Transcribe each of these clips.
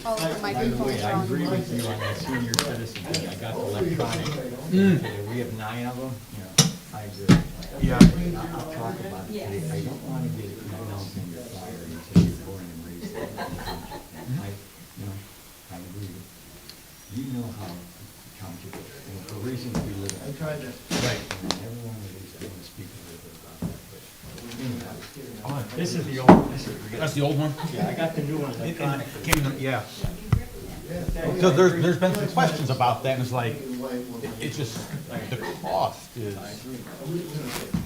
All of the By the way, microphones are I on. agree with you on the senior citizen thing. I got the electronic. We have 9 of them, you know, I agree. Yeah. I'll talk about it today. I don't want to get it announced in your flyer until you're born and raised there. And I agree. You know how township, for reasons we live in. I tried to. Right. And everyone is going to speak a little bit about that, but anyhow. This is the old, That's the old one? yeah, I got the new one electronic. Yeah. So there's been some questions about that, and it's like, it's just, the cost is,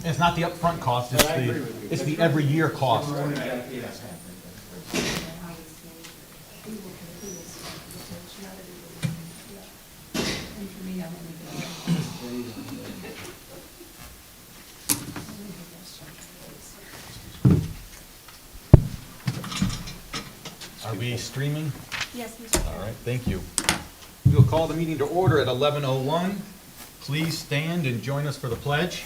it's not the upfront cost, it's the every year cost. Are we streaming? Yes, Mr. All right, thank you. We'll call the meeting to order at 11:01. Please stand and join us for the pledge.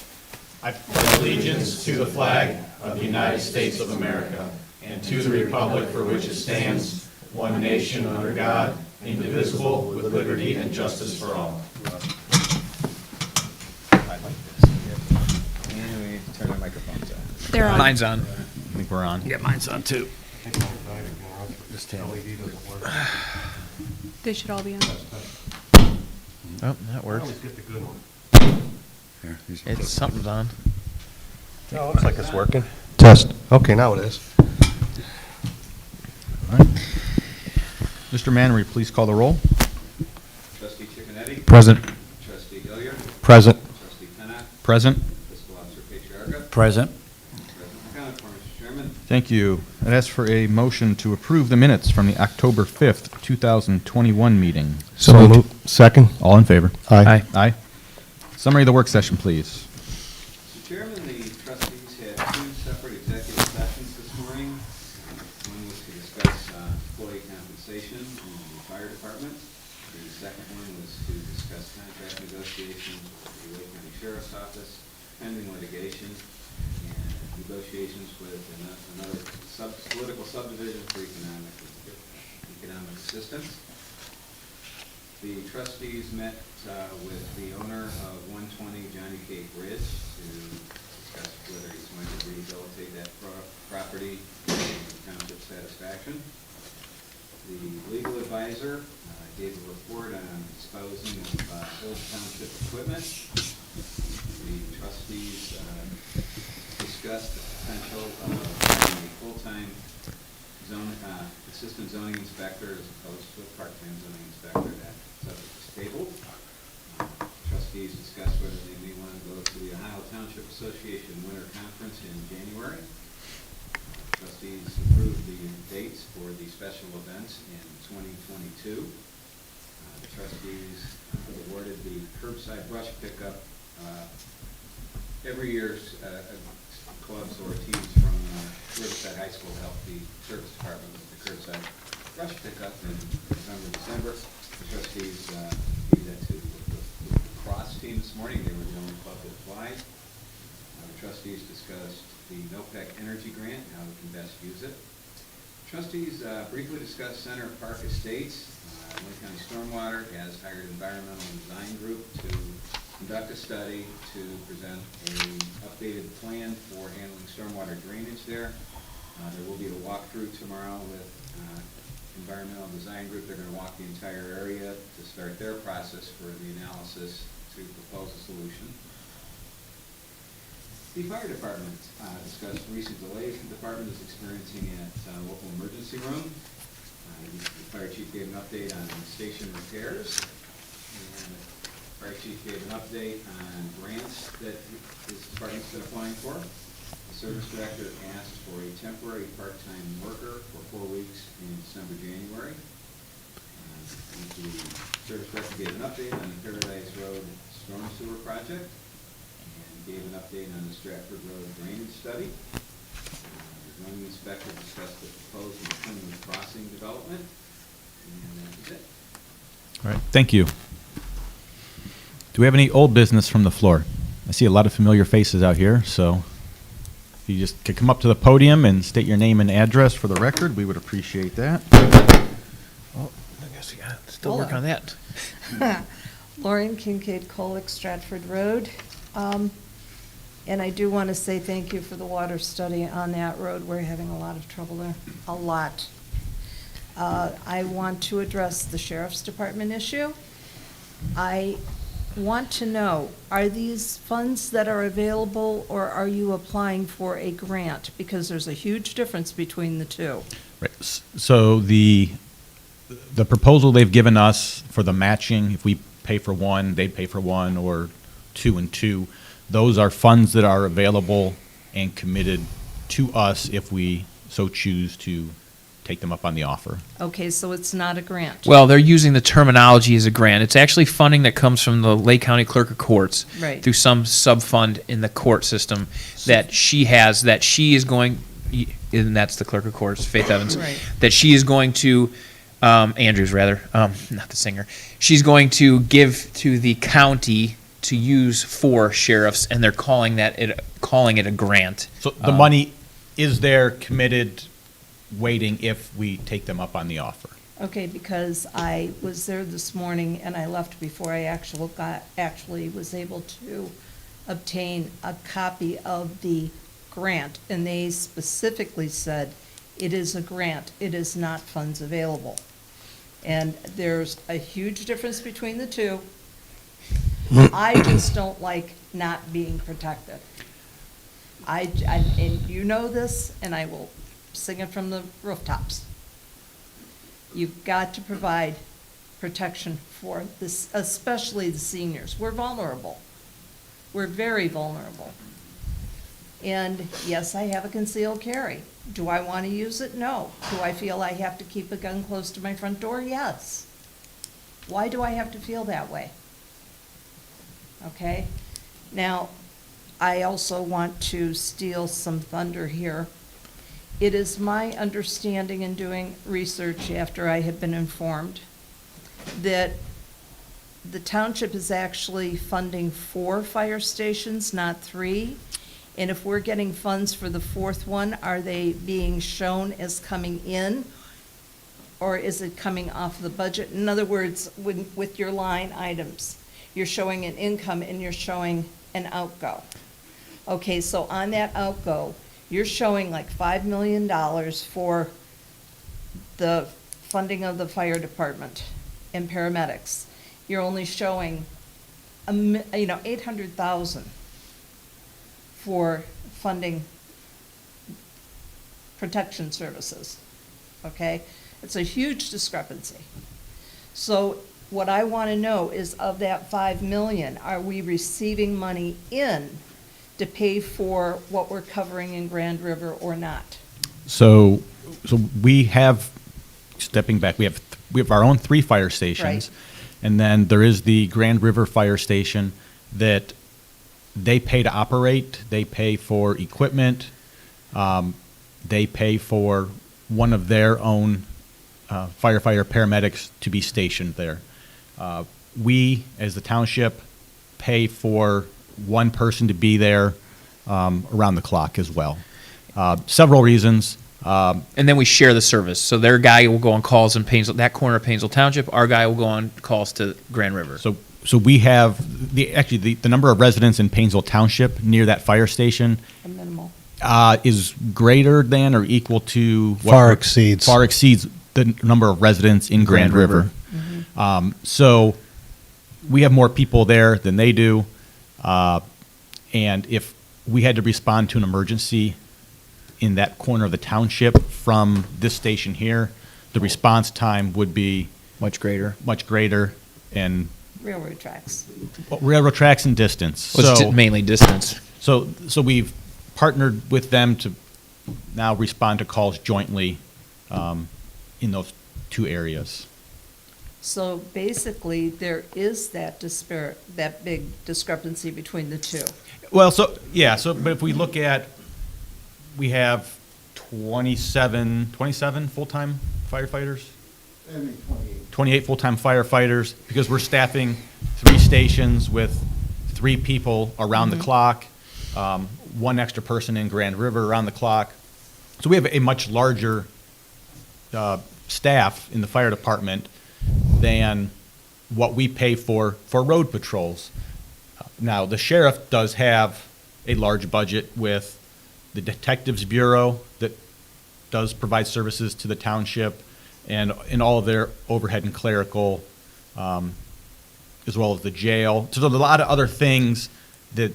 I pledge allegiance to the flag of the United States of America and to the republic for which it stands, one nation under God, indivisible, with liberty and justice for all. And we turn our microphones on. They're on. Mine's on. I think we're on. Yeah, mine's on too. They should all be on. Oh, that works. get the good one. It's something's on. No, looks like it's working. Test. Okay, now it is. Mr. Mannery, please call the roll. Trustee Chickanetti? Present. Trustee Hilliard? Present. Trustee Pennock? Present. Fiscal Officer Patriarca? Present. President McConnell, Mr. Chairman. Thank you. I'd ask for a motion to approve the minutes from the October 5th, 2021 meeting. So moved. Second. All in favor? Aye. Aye. Summary of the work session, please. Mr. Chairman, the trustees had 2 separate executive sessions this morning. One was to discuss employee compensation in the fire department. The second one was to discuss contract negotiations with the Lake County Sheriff's Office, pending litigation, and negotiations with another political subdivision for economic assistance. The trustees met with the owner of 120 Johnny Cake Ridge to discuss whether he's going to rehabilitate that property to township satisfaction. The legal advisor gave a report on disposing of old township equipment. The trustees discussed the potential of having a full-time assistant zoning inspector as opposed to a part-time zoning inspector. That subject is tabled. Trustees discussed whether they may want to go to the Ohio Township Association Winter Conference in January. Trustees approved the dates for the special events in 2022. The trustees awarded the curbside brush pickup. Every year, clubs or teams from Riverside High School help the service department with the curbside brush pickup in November, December. The trustees gave that to the cross team this morning. They were the only club that applied. The trustees discussed the NOPEC energy grant and how we can best use it. Trustees briefly discussed Center Park Estates. Lake County Stormwater has hired Environmental Design Group to conduct a study to present an updated plan for handling stormwater drainage there. There will be a walkthrough tomorrow with Environmental Design Group. They're going to walk the entire area to start their process for the analysis to propose a solution. The fire department discussed recent delays the department is experiencing at local emergency room. The fire chief gave an update on station repairs. And the fire chief gave an update on grants that his department's been applying for. The service director asked for a temporary part-time worker for 4 weeks in December, January. The service director gave an update on the Paradise Road storm sewer project and gave an update on the Stratford Road drainage study. The zoning inspector discussed the proposed McKinley Crossing development, and that's it. All right, thank you. Do we have any old business from the floor? I see a lot of familiar faces out here, so if you just could come up to the podium and state your name and address for the record, we would appreciate that. Oh, I guess we got still work on that. Lauren Kincaid, Colic, Stratford Road. And I do want to say thank you for the water study on that road. We're having a lot of trouble there, a lot. I want to address the Sheriff's Department issue. I want to know, are these funds that are available, or are you applying for a grant? Because there's a huge difference between the two. Right. So the proposal they've given us for the matching, if we pay for one, they'd pay for one, or 2 and 2, those are funds that are available and committed to us if we so choose to take them up on the offer. Okay, so it's not a grant. Well, they're using the terminology as a grant. It's actually funding that comes from the Lake County Clerk of Courts Right. through some sub-fund in the court system that she has, that she is going, and that's the Clerk of Courts, Faith Evans, Right. that she is going to, Andrews rather, not the singer, she's going to give to the county to use for sheriffs, and they're calling it a grant. So the money is there, committed, waiting if we take them up on the offer. Okay, because I was there this morning and I left before I actually was able to obtain a copy of the grant. And they specifically said, it is a grant, it is not funds available. And there's a huge difference between the two. I just don't like not being protected. And you know this, and I will sing it from the rooftops. You've got to provide protection for this, especially the seniors. We're vulnerable. We're very vulnerable. And yes, I have a concealed carry. Do I want to use it? No. Do I feel I have to keep a gun close to my front door? Yes. Why do I have to feel that way? Okay? Now, I also want to steal some thunder here. It is my understanding in doing research after I have been informed that the township is actually funding 4 fire stations, not 3. And if we're getting funds for the 4th one, are they being shown as coming in, or is it coming off the budget? In other words, with your line items, you're showing an income and you're showing an outgo. Okay, so on that outgo, you're showing like $5 million for the funding of the fire department and paramedics. You're only showing, $800,000 for funding protection services, okay? It's a huge discrepancy. So what I want to know is, of that $5 million, are we receiving money in to pay for what we're covering in Grand River or not? So we have, stepping back, we have our own 3 fire stations. Right. And then there is the Grand River Fire Station that they pay to operate. They pay for equipment. They pay for one of their own firefighter paramedics to be stationed there. We, as the township, pay for one person to be there around the clock as well. Several reasons. And then we share the service. So their guy will go on calls in Painesville, that corner of Painesville Township. Our guy will go on calls to Grand River. So we have the number of residents in Painesville Township near that fire station A minimal. is greater than or equal to Far exceeds the number of residents in Grand River. So we have more people there than they do, and if we had to respond to an emergency in that corner of the township from this station here, the response time would be Much greater. and Railroad tracks. railroad tracks and distance. Was So- mainly distance. So we've partnered with them to now respond to calls jointly in those 2 areas. So basically, there is that big discrepancy between the 2. Well, but if we look at, we have 27 full-time firefighters? 28 full-time firefighters, because we're staffing 3 stations with 3 people around the clock, 1 extra person in Grand River around the clock. So we have a much larger staff in the fire department than what we pay for road patrols. Now, the sheriff does have a large budget with the Detectives Bureau that does provide services to the township and all of their overhead and clerical, as well as the jail. So there's a lot of other things that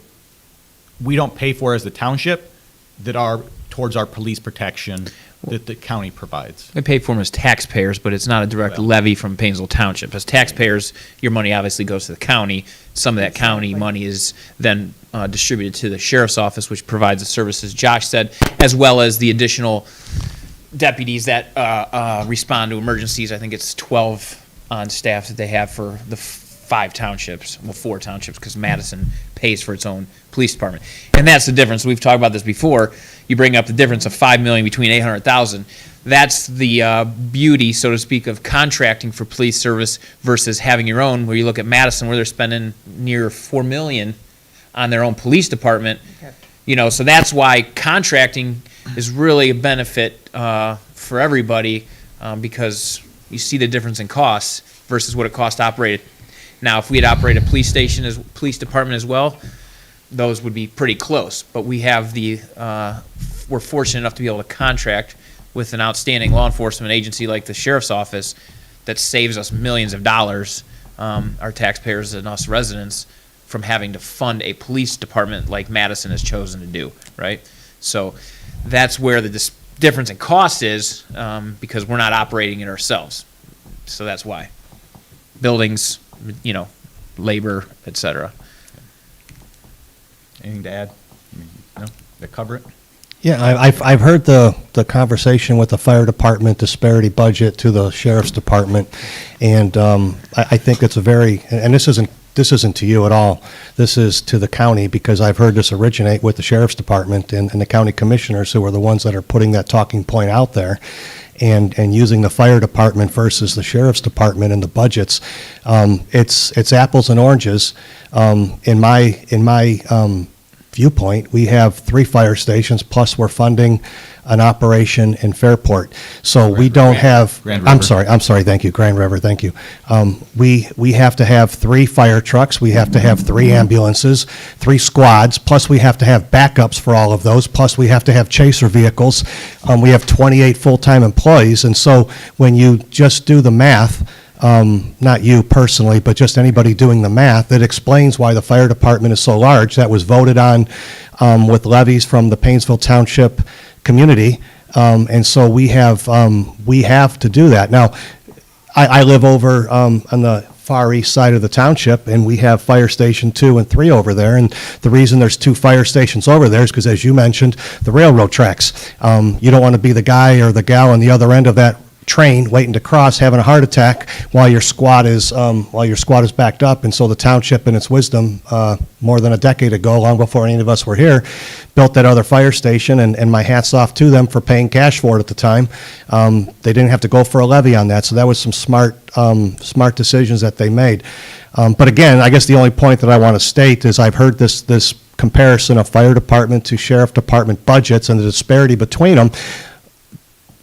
we don't pay for as the township that are towards our police protection that the county provides. We pay for them as taxpayers, but it's not a direct Well. levy from Painesville Township. As taxpayers, your money obviously goes to the county. Some of that county money is then distributed to the sheriff's office, which provides the services Josh said, as well as the additional deputies that respond to emergencies. I think it's 12 on staff that they have for the 5 townships, well, 4 townships, because Madison pays for its own police department. And that's the difference. We've talked about this before. You bring up the difference of $5 million between 800,000. That's the beauty, so to speak, of contracting for police service versus having your own, where you look at Madison, where they're spending near $4 million on their own police department. You know, so that's why contracting is really a benefit for everybody, because you see the difference in costs versus what it costs to operate it. Now, if we had operated a police station as police department as well, those would be pretty close. But we have we're fortunate enough to be able to contract with an outstanding law enforcement agency like the sheriff's office that saves us millions of dollars, our taxpayers and us residents, from having to fund a police department like Madison has chosen to do, right? So that's where the difference in cost is, because we're not operating it ourselves. So that's why. Buildings, you know, labor, et cetera. Anything to add? No? That cover it? Yeah, I've heard the conversation with the fire department disparity budget to the sheriff's department, and I think it's a very, and this isn't to you at all, this is to the county, because I've heard this originate with the sheriff's department and the county commissioners, who are the ones that are putting that talking point out there, and using the fire department versus the sheriff's department in the budgets. It's apples and oranges. In my viewpoint, we have 3 fire stations, plus we're funding an operation in Fairport. So we don't have, Grand I'm River. sorry, thank you, Grand River, thank you. We have to have 3 fire trucks, we have to have 3 ambulances, 3 squads, plus we have to have backups for all of those, plus we have to have chaser vehicles. We have 28 full-time employees, and so when you just do the math, not you personally, but just anybody doing the math, it explains why the fire department is so large. That was voted on with levies from the Painesville Township community, and so we have to do that. Now, I live over on the far east side of the township, and we have Fire Station 2 and 3 over there, and the reason there's 2 fire stations over there is because, as you mentioned, the railroad tracks. You don't want to be the guy or the gal on the other end of that train waiting to cross, having a heart attack while your squad is backed up. And so the township, in its wisdom, more than a decade ago, long before any of us were here, built that other fire station, and my hat's off to them for paying cash for it at the time. They didn't have to go for a levy on that, so that was some smart decisions that they made. But again, I guess the only point that I want to state is I've heard this comparison of fire department to sheriff department budgets and the disparity between them,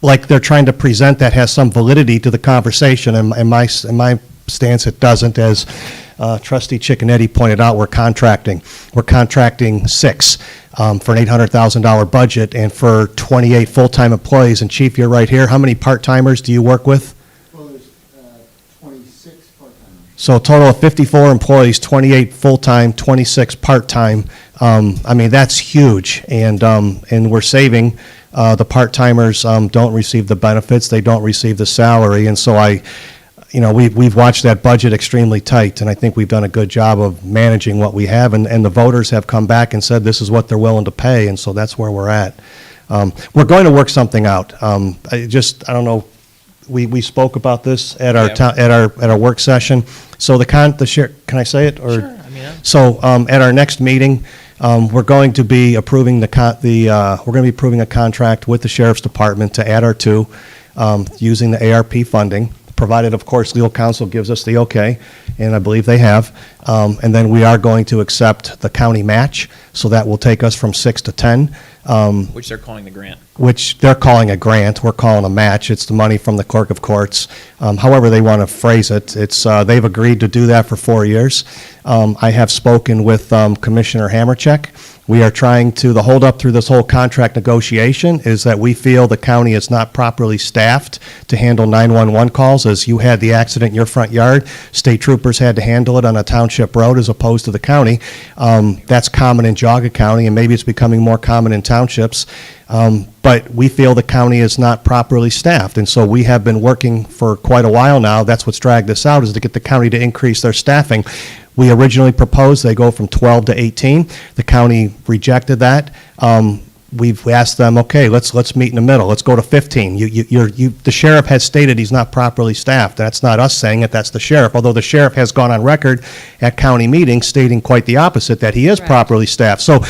like they're trying to present that has some validity to the conversation, and in my stance, it doesn't. As Trustee Cicconetti pointed out, we're contracting 6 for an $800,000 budget, and for 28 full-time employees. And Chief, you're right here. How many part-timers do you work with? Well, there's 26 part-timers. So a total of 54 employees, 28 full-time, 26 part-time. I mean, that's huge, and we're saving. The part-timers don't receive the benefits, they don't receive the salary, and so we've watched that budget extremely tight, and I think we've done a good job of managing what we have, and the voters have come back and said this is what they're willing to pay, and so that's where we're at. We're going to work something out. I don't know, we spoke about this at our at our work session. So can I say it? Or? Sure, I mean, So at our next meeting, we're going to be approving approving a contract with the Sheriff's Department to add our 2 using the ARP funding, provided, of course, legal counsel gives us the okay, and I believe they have. And then we are going to accept the county match, so that will take us from 6 to 10. Which they're calling the grant. which they're calling a grant, we're calling a match. It's the money from the clerk of courts. However they want to phrase it, they've agreed to do that for 4 years. I have spoken with Commissioner Hammercheck. We are trying to, the holdup through this whole contract negotiation is that we feel the county is not properly staffed to handle 911 calls. As you had the accident in your front yard, state troopers had to handle it on a township road as opposed to the county. That's common in Geauga County, and maybe it's becoming more common in townships. But we feel the county is not properly staffed, and so we have been working for quite a while now. That's what's dragged this out, is to get the county to increase their staffing. We originally proposed they go from 12 to 18. The county rejected that. We've asked them, okay, let's meet in the middle. Let's go to 15. The sheriff has stated he's not properly staffed. That's not us saying it, that's the sheriff. Although the sheriff has gone on record at county meetings stating quite the opposite, that he is Right. properly staffed. So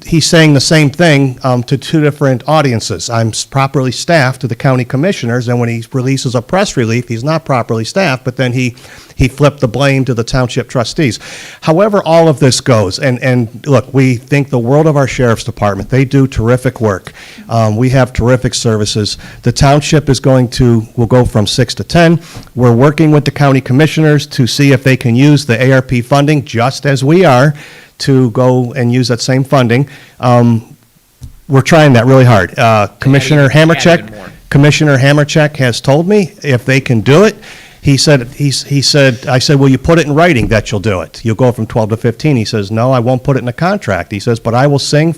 he's saying the same thing to two different audiences. I'm properly staffed to the county commissioners, and when he releases a press release, he's not properly staffed, but then he flipped the blame to the township trustees. However all of this goes, and look, we think the world of our sheriff's department. They do terrific work. We have terrific services. The township will go from 6 to 10. We're working with the county commissioners to see if they can use the ARP funding, just as we are, to go and use that same funding. We're trying that really hard. Commissioner Add even Hammercheck, more. Commissioner Hammercheck has told me if they can do it, I said, will you put it in writing that you'll do it? You'll go from 12 to 15. He says, no, I won't put it in a contract. He says, but I will sing,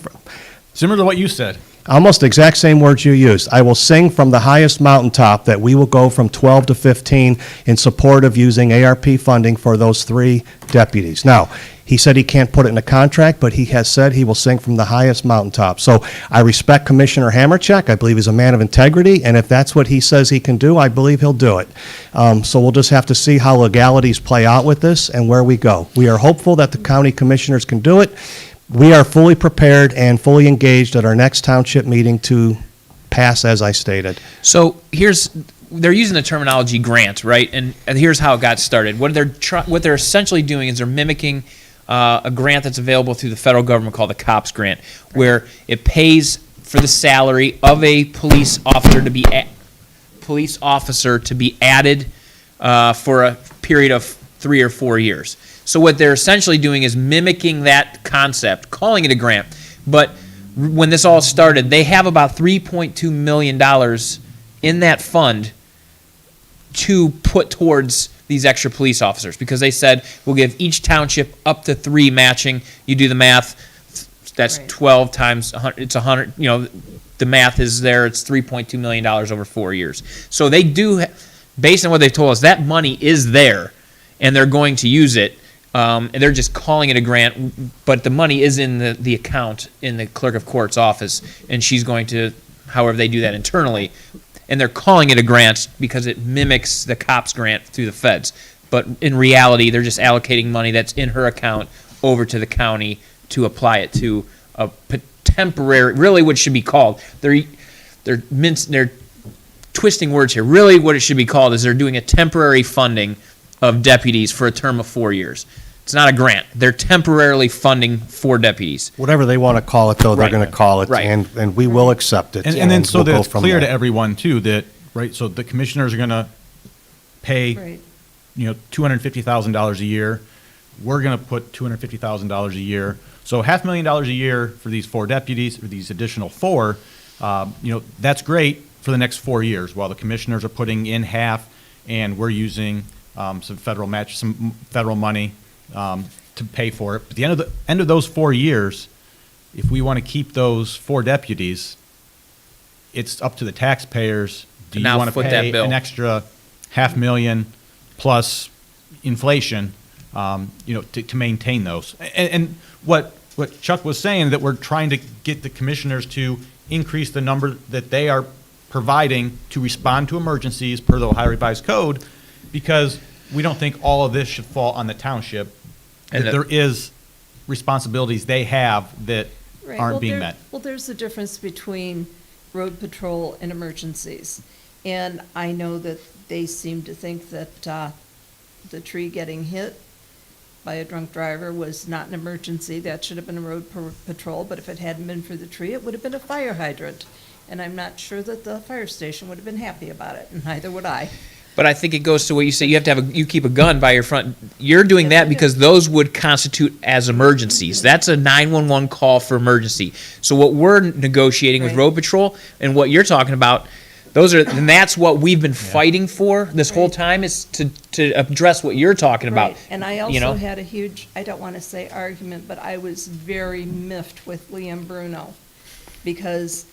Similar to what you said. almost the exact same words you used. I will sing from the highest mountaintop that we will go from 12 to 15 in support of using ARP funding for those 3 deputies. Now, he said he can't put it in a contract, but he has said he will sing from the highest mountaintop. So I respect Commissioner Hammercheck. I believe he's a man of integrity, and if that's what he says he can do, I believe he'll do it. So we'll just have to see how legalities play out with this and where we go. We are hopeful that the county commissioners can do it. We are fully prepared and fully engaged at our next township meeting to pass as I stated. So they're using the terminology grant, right? And here's how it got started. What they're essentially doing is they're mimicking a grant that's available through the federal government called the COPS grant, where it pays for the salary of a police officer to be added for a period of 3 or 4 years. So what they're essentially doing is mimicking that concept, calling it a grant. But when this all started, they have about $3.2 million in that fund to put towards these extra police officers, because they said we'll give each township up to 3 matching. You do the math, that's Right. 12 times 100, it's 100, the math is there, it's $3.2 million over 4 years. So they do, based on what they've told us, that money is there, and they're going to use it. And they're just calling it a grant, but the money is in the account in the clerk of court's office, and she's going to, however they do that internally, and they're calling it a grant because it mimics the COPS grant through the feds. But in reality, they're just allocating money that's in her account over to the county to apply it to a temporary, really what it should be called. They're twisting words here. Really what it should be called is they're doing a temporary funding of deputies for a term of 4 years. It's not a grant. They're temporarily funding 4 deputies. Whatever they want to call it, though, they're Right. going to call it, Right. and we will accept it. And then so we'll that go it's from clear there. to everyone too, that, right, so the commissioners are gonna pay, Right. $250,000 a year. We're gonna put $250,000 a year. So $500,000 a year for these 4 deputies, or these additional 4, that's great for the next 4 years, while the commissioners are putting in half, and we're using some federal money to pay for it. But the end of those 4 years, if we want to keep those 4 deputies, it's up to the taxpayers. Do To you now want to foot that pay bill. an extra $500,000 plus inflation, to maintain those? And what Chuck was saying, that we're trying to get the commissioners to increase the number that they are providing to respond to emergencies per the Ohio Revised Code, because we don't think all of this should fall on the township. And That there is responsibilities they have that Right. aren't Well, being there- met. Well, there's a difference between road patrol and emergencies. And I know that they seem to think that the tree getting hit by a drunk driver was not an emergency. That should have been a road patrol, but if it hadn't been for the tree, it would have been a fire hydrant. And I'm not sure that the fire station would have been happy about it, and neither would I. But I think it goes to what you say, you have to have, you keep a gun by your front. You're doing Yes, that I do. because those would constitute as emergencies. That's a 911 call for emergency. So what we're negotiating with Right. road patrol and what you're talking about, and that's what we've been fighting for this whole Right. time, is to address what you're talking about. Right, and I you know? also had a huge, I don't want to say argument, but I was very miffed with Liam Bruno, because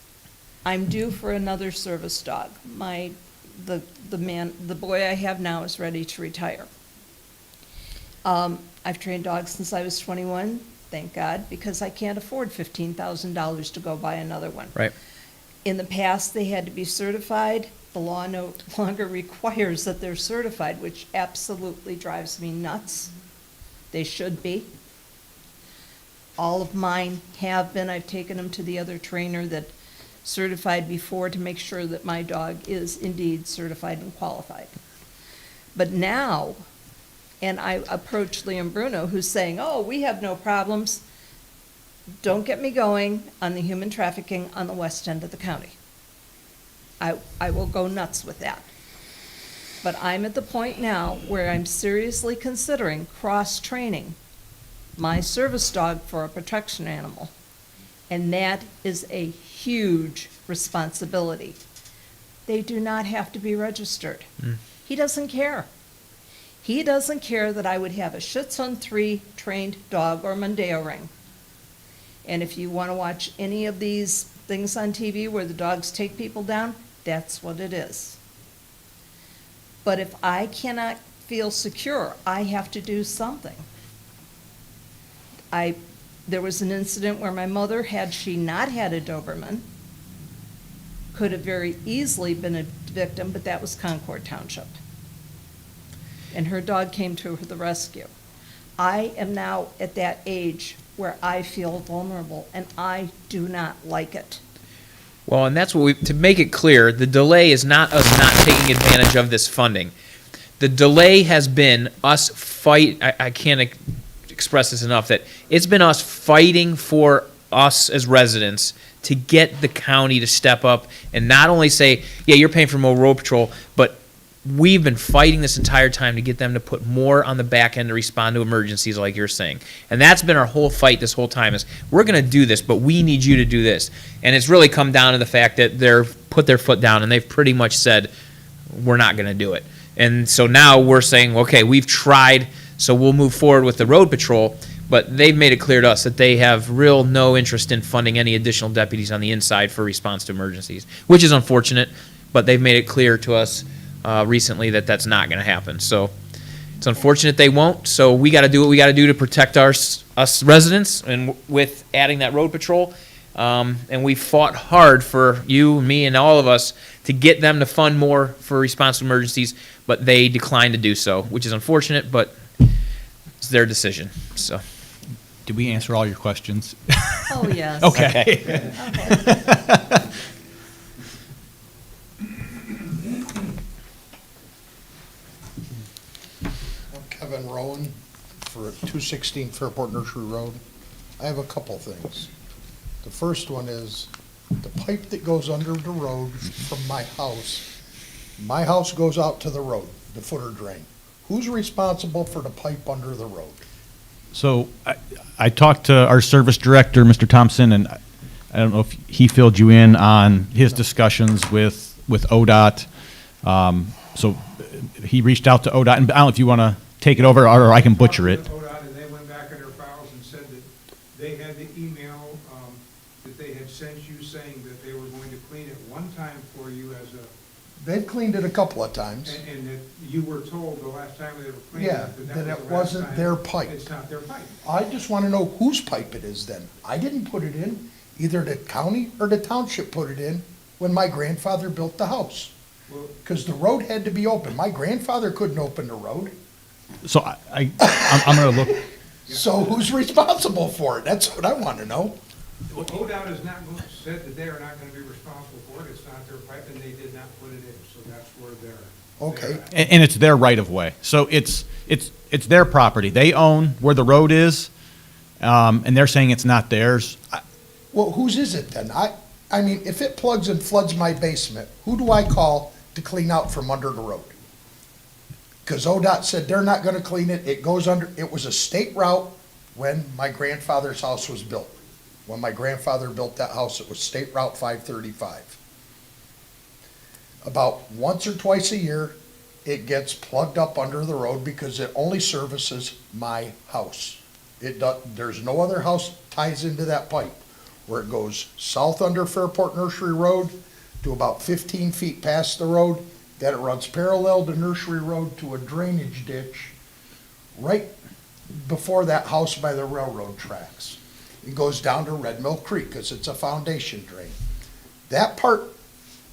I'm due for another service dog. The boy I have now is ready to retire. I've trained dogs since I was 21, thank God, because I can't afford $15,000 to go buy another one. Right. In the past, they had to be certified. The law no longer requires that they're certified, which absolutely drives me nuts. They should be. All of mine have been. I've taken them to the other trainer that certified before to make sure that my dog is indeed certified and qualified. But now, and I approached Liam Bruno, who's saying, oh, we have no problems. Don't get me going on the human trafficking on the west end of the county. I will go nuts with that. But I'm at the point now where I'm seriously considering cross-training my service dog for a protection animal. And that is a huge responsibility. They do not have to be registered. He doesn't care. He doesn't care that I would have a Shih Tzu 3 trained dog or Mondeo ring. And if you want to watch any of these things on TV where the dogs take people down, that's what it is. But if I cannot feel secure, I have to do something. There was an incident where my mother, had she not had a Doberman, could have very easily been a victim, but that was Concord Township. And her dog came to the rescue. I am now at that age where I feel vulnerable, and I do not like it. Well, and that's what to make it clear, the delay is not us not taking advantage of this funding. The delay has been us I can't express this enough, that it's been us fighting for us as residents to get the county to step up and not only say, yeah, you're paying for more road patrol, but we've been fighting this entire time to get them to put more on the back end to respond to emergencies like you're saying. And that's been our whole fight this whole time, is we're going to do this, but we need you to do this. And it's really come down to the fact that they've put their foot down and they've pretty much said, we're not going to do it. And so now we're saying, okay, we've tried, so we'll move forward with the road patrol, but they've made it clear to us that they have no interest in funding any additional deputies on the inside for response to emergencies, which is unfortunate, but they've made it clear to us recently that that's not going to happen. So it's unfortunate they won't. So we got to do what we got to do to protect us residents, and with adding that road patrol. And we fought hard for you, me, and all of us to get them to fund more for response to emergencies, but they declined to do so, which is unfortunate, but it's their decision. So. Did we answer all your questions? Oh, yes. Okay. Okay. I'm Kevin Rowan for 216 Fairport Nursery Road. I have a couple things. The first one is the pipe that goes under the road from my house goes out to the road, the footer drain. Who's responsible for the pipe under the road? So I talked to our service director, Mr. Thompson, and I don't know if he filled you in on his discussions with ODOT. So he reached out to ODOT, and I don't know if you want to take it over, or I can butcher it. ODOT, and they went back in their files and said that they had the email that they had sent you saying that they were going to clean it one time for you as a, They've cleaned it a couple of times. and that you were told the last time they were cleaning Yeah, it, that that it was the last wasn't time. their pipe. It's not their pipe. I just want to know whose pipe it is then. I didn't put it in. Either the county or the township put it in when my grandfather built the house. Well, Because the road had to be open. My grandfather couldn't open the road. So I'm going to look. So who's responsible for it? That's what I want to know. well, ODOT is not, said that they are not going to be responsible for it. It's not their pipe, and they did not put it in, so that's where they're. Okay. they're at. And it's their right of way. So it's it's their property. They own where the road is, and they're saying it's not theirs. Well, whose is it then? I mean, if it plugs and floods my basement, who do I call to clean out from under the road? Because ODOT said they're not gonna clean it, it goes under, it was a state route when my grandfather's house was built. When my grandfather built that house, it was State Route 535. About once or twice a year, it gets plugged up under the road because it only services my house. There's no other house ties into that pipe, where it goes south under Fairport Nursery Road to about 15 feet past the road, then it runs parallel to Nursery Road to a drainage ditch right before that house by the railroad tracks. It goes down to Red Mill Creek because it's a foundation drain. That part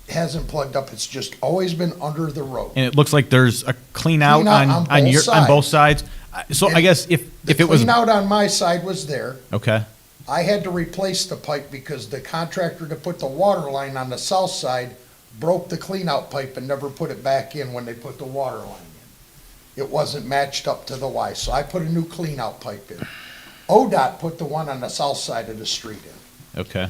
hasn't plugged up, it's just always been under the road. And it looks like there's a clean out Clean out on on both both sides. So I guess if it was, The clean out on my side was there. okay, I had to replace the pipe because the contractor to put the water line on the south side broke the clean out pipe and never put it back in when they put the water line in. It wasn't matched up to the Y, so I put a new clean out pipe in. ODOT put the one on the south side of the street in. okay.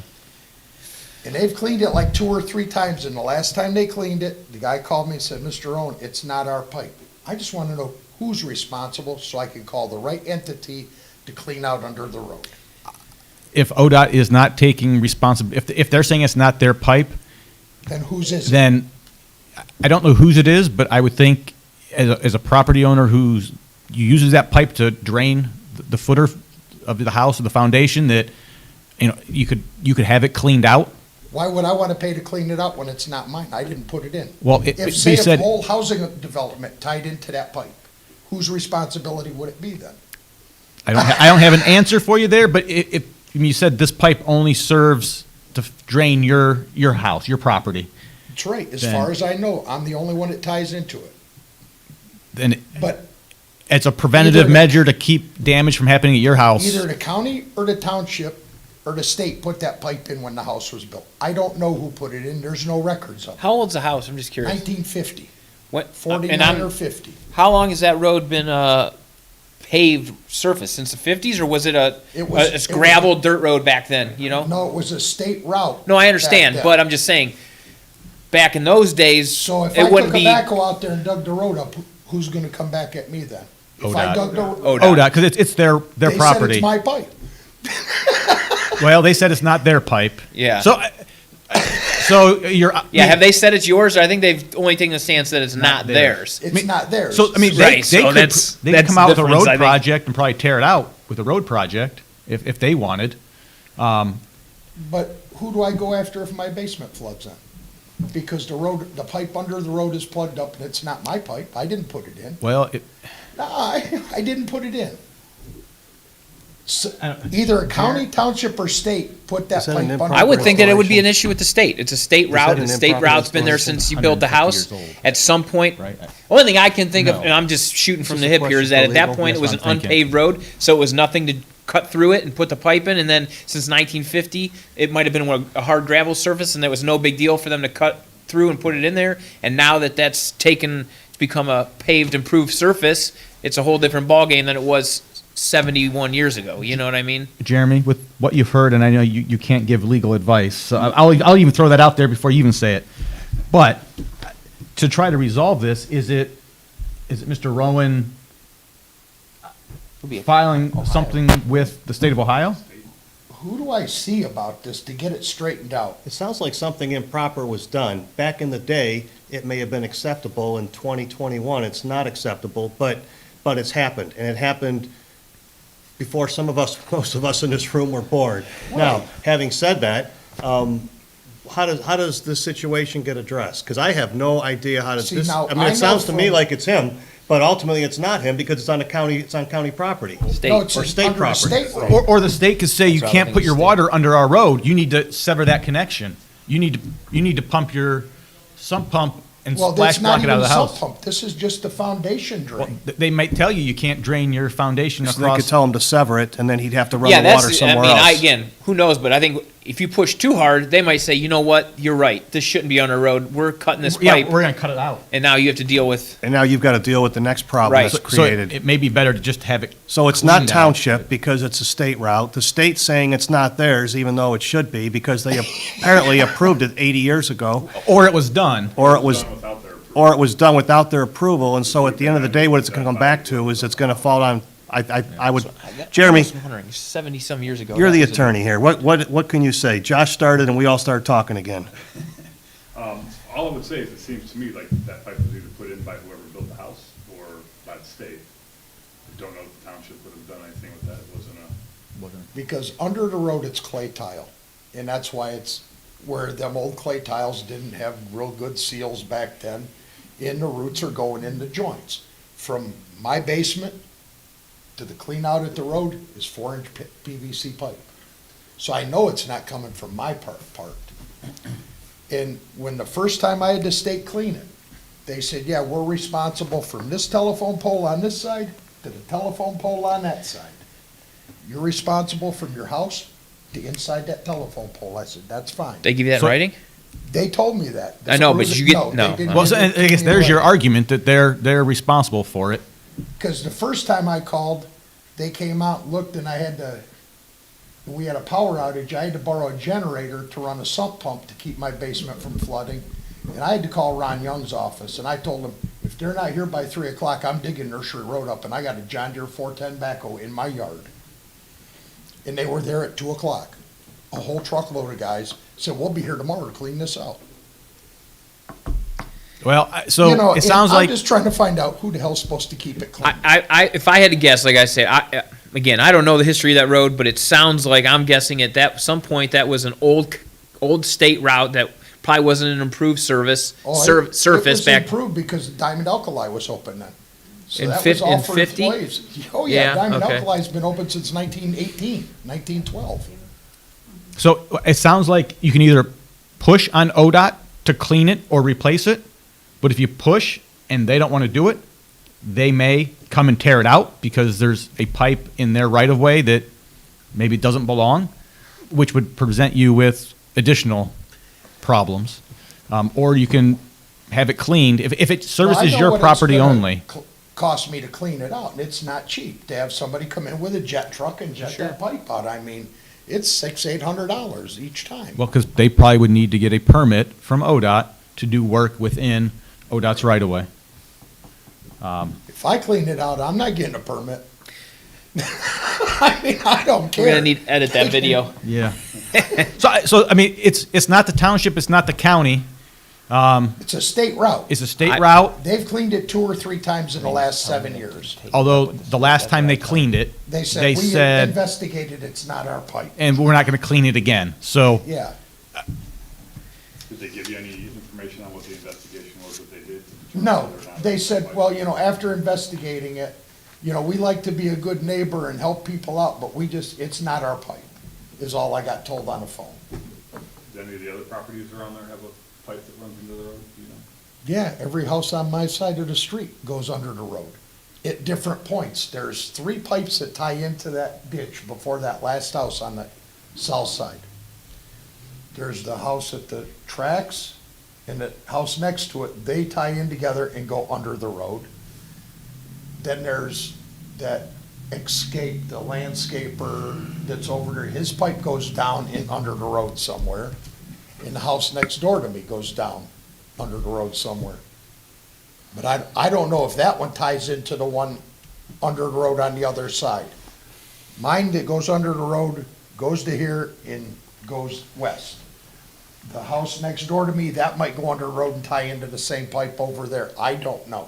And they've cleaned it like 2 or 3 times, and the last time they cleaned it, the guy called me and said, Mr. Owen, it's not our pipe. I just want to know who's responsible so I can call the right entity to clean out under the road. If ODOT is not taking if they're saying it's not their pipe, Then whose is it? then I don't know whose it is, but I would think as a property owner who uses that pipe to drain the footer of the house or the foundation, that, you know, you could have it cleaned out. Why would I want to pay to clean it out when it's not mine? I didn't put it in. Well, If, say, if the whole housing development tied into that pipe, whose responsibility would it be then? I don't have an answer for you there, but if you said this pipe only serves to drain your house, your property, That's right, as Then- far as I know, I'm the only one that ties into it. then But it's a preventative Either- measure to keep damage from happening at your house. either the county or the township or the state put that pipe in when the house was built. I don't know who put it in, there's no records of it. How old's the house? I'm just curious. 1950, What, and 49 or 50. how long has that road been paved surface? Since the 50s, or was it It was- a gravel dirt road back then? You know? No, it was a state route. No, I understand, back then. but I'm just saying, back in those days, So if it I wouldn't took a be backhoe out there and dug the road up, who's gonna come back at me then? If I ODOT. dug the, ODOT, because it's their they said property. it's my pipe. Well, they said it's not their pipe. Yeah. So you're. Yeah, have they said it's yours? Or I think they've only taken the stance that it's not theirs. It's not theirs. So, I mean, Right, so they could that's come out with a the road difference, I think. project and probably tear it out with a road project if they wanted. But who do I go after if my basement floods in? Because the pipe under the road is plugged up and it's not my pipe. I didn't put it in. Well, No, I didn't put it in. So, either a county, township, or state put that Is that pipe an under. improper I would think that it would be an installation? issue with the state. It's a state that route. an The state improper route's been there installation? since you built the 150 house. years old. At some point, Right. only thing I can think of, No. and I'm just shooting from Is the this a hip here, is question that for at that legal? point, it was an That's what I'm thinking. unpaved road, so it was nothing to cut through it and put the pipe in, and then since 1950, it might have been a hard gravel surface, and there was no big deal for them to cut through and put it in there, and now that that's become a paved, improved surface, it's a whole different ballgame than it was 71 years ago, you know what I mean? Jeremy, with what you've heard, and I know you can't give legal advice, so I'll even throw that out there before you even say it. But to try to resolve this, is it Mr. Rowan filing something with the state of Ohio? Who do I see about this to get it straightened out? It sounds like something improper was done. Back in the day, it may have been acceptable. In 2021, it's not acceptable, but it's happened. And it happened before most of us in this room were born. Now, having said that, how does this situation get addressed? Because I have no idea how to, See, now, I mean, I it sounds know to me from- like it's him, but ultimately it's not him because it's on county property. State. No, it's Or state under a property. state road. Or the state could say you That's can't what I put think your it's water under our road, you need to sever that connection. You need to pump your sump pump and Well, splash that's not block it out even of the sump house. pump. This is just the foundation Well, drain. they might tell you can't drain your foundation So they could across. tell him to sever it, and then he'd have to run Yeah, the water that's, I somewhere mean, else. again, who knows, but I think if you push too hard, they might say, you know what, you're right, this shouldn't be on our road, we're cutting this Yeah, pipe, we're gonna cut it out. and now you have to deal with, And now you've got to deal with the next problem Right. that's So created. it may be better to just have it. So it's not cleaned out. township because it's a state route. The state's saying it's not theirs, even though it should be, because they apparently approved it 80 years ago, Or it was done. or it was done without their approval. And so at the end of the day, what it's going to come back to is it's going to fall on, I would, Jeremy, I was wondering, 70-some years ago. you're that the was a- attorney here. What can you say? Josh started and we all started talking again. All I would say is it seems to me like that pipe was either put in by whoever built the house or by the state. I don't know if the township would have done anything with that. It wasn't a, Because under the road, it's clay tile, and that's why it's where them old clay tiles didn't have real good seals back then, and the roots are going in the joints. From my basement to the clean out at the road is 4-inch PVC pipe. So I know it's not coming from my part. And when the first time I had the state clean it, they said, yeah, we're responsible from this telephone pole on this side to the telephone pole on that side. You're responsible from your house to inside that telephone pole. I said, that's fine. They give you that in So- writing? They told me that. I know, but you get- no. Well, so, and I guess there's your argument that they're responsible for it. Because the first time I called, they came out and looked, and we had a power outage. I had to borrow a generator to run a sump pump to keep my basement from flooding. And I had to call Ron Young's office, and I told him, if they're not here by 3 o'clock, I'm digging Nursery Road up, and I got a John Deere 410 backhoe in my yard. And they were there at 2 o'clock. A whole truckload of guys said, we'll be here tomorrow to clean this out. Well, You know, so it and sounds like. I'm just trying to find out who the hell's supposed to keep it clean. If I had to guess, like I said, again, I don't know the history of that road, but it sounds like I'm guessing at some point that was an old state route that probably wasn't an improved service, surface It was back. improved because Diamond Alkali was open then. So In that fif- was all in for 50? employees. Oh, yeah, Yeah, Diamond okay. Alkali's been open since 1918, 1912. So it sounds like you can either push on ODOT to clean it or replace it, but if you push and they don't want to do it, they may come and tear it out because there's a pipe in their right of way that maybe doesn't belong, which would present you with additional problems. Or you can have it cleaned, if it Well, I services know your what it's property gonna only. Cost me to clean it out, and it's not cheap to have somebody come in with a jet truck and jet that pipe out. I mean, it's $600-800 each time. Well, because they probably would need to get a permit from ODOT to do work within ODOT's right of way. If I clean it out, I'm not getting a permit. I mean, I don't care. We're gonna need to edit that video. Yeah. So I mean, it's not the township, it's not the county, It's a state route. it's a state route, They've cleaned it 2 or 3 times in the last 7 years. although the last time they cleaned it, They said, they we said, investigated, it's not our pipe. and we're not gonna clean it again, so. Yeah. did they give you any information on what the investigation was that they did? No, they said, well, you know, after investigating it, you know, we like to be a good neighbor and help people out, but it's not our pipe, is all I got told on the phone. Do any of the other properties around there have a pipe that runs into the road, do you know? Yeah, every house on my side of the street goes under the road at different points. There's 3 pipes that tie into that ditch before that last house on the south side. There's the house at the tracks and the house next to it, they tie in together and go under the road. Then there's that Escape, the landscaper that's over there, his pipe goes down in under the road somewhere. And the house next door to me goes down under the road somewhere. But I don't know if that one ties into the one under the road on the other side. Mine that goes under the road goes to here and goes west. The house next door to me, that might go under the road and tie into the same pipe over there. I don't know.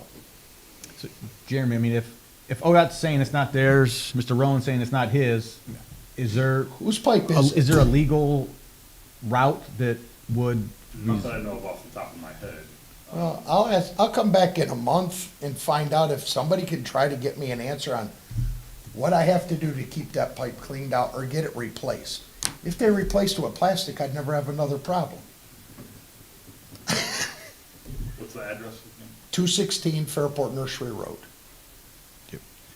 Jeremy, I mean, if ODOT's saying it's not theirs, Mr. Rowan's saying it's not his, is there, Whose pipe is is it? there a legal route that would? Not that I know of off the top of my head. Well, I'll come back in a month and find out if somebody can try to get me an answer on what I have to do to keep that pipe cleaned out or get it replaced. If they replaced it with plastic, I'd never have another problem. What's the address again? 216 Fairport Nursery Road.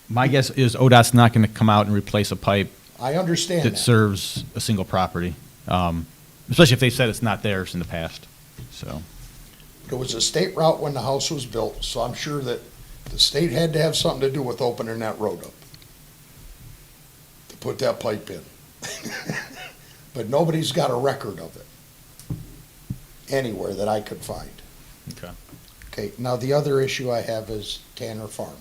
My guess is ODOT's not gonna come out and replace a pipe I understand that that. serves a single property. Especially if they said it's not theirs in the past, so. It was a state route when the house was built, so I'm sure that the state had to have something to do with opening that road up. To put that pipe in. But nobody's got a record of it anywhere that I could find. Okay. Okay, now the other issue I have is Tanner Farm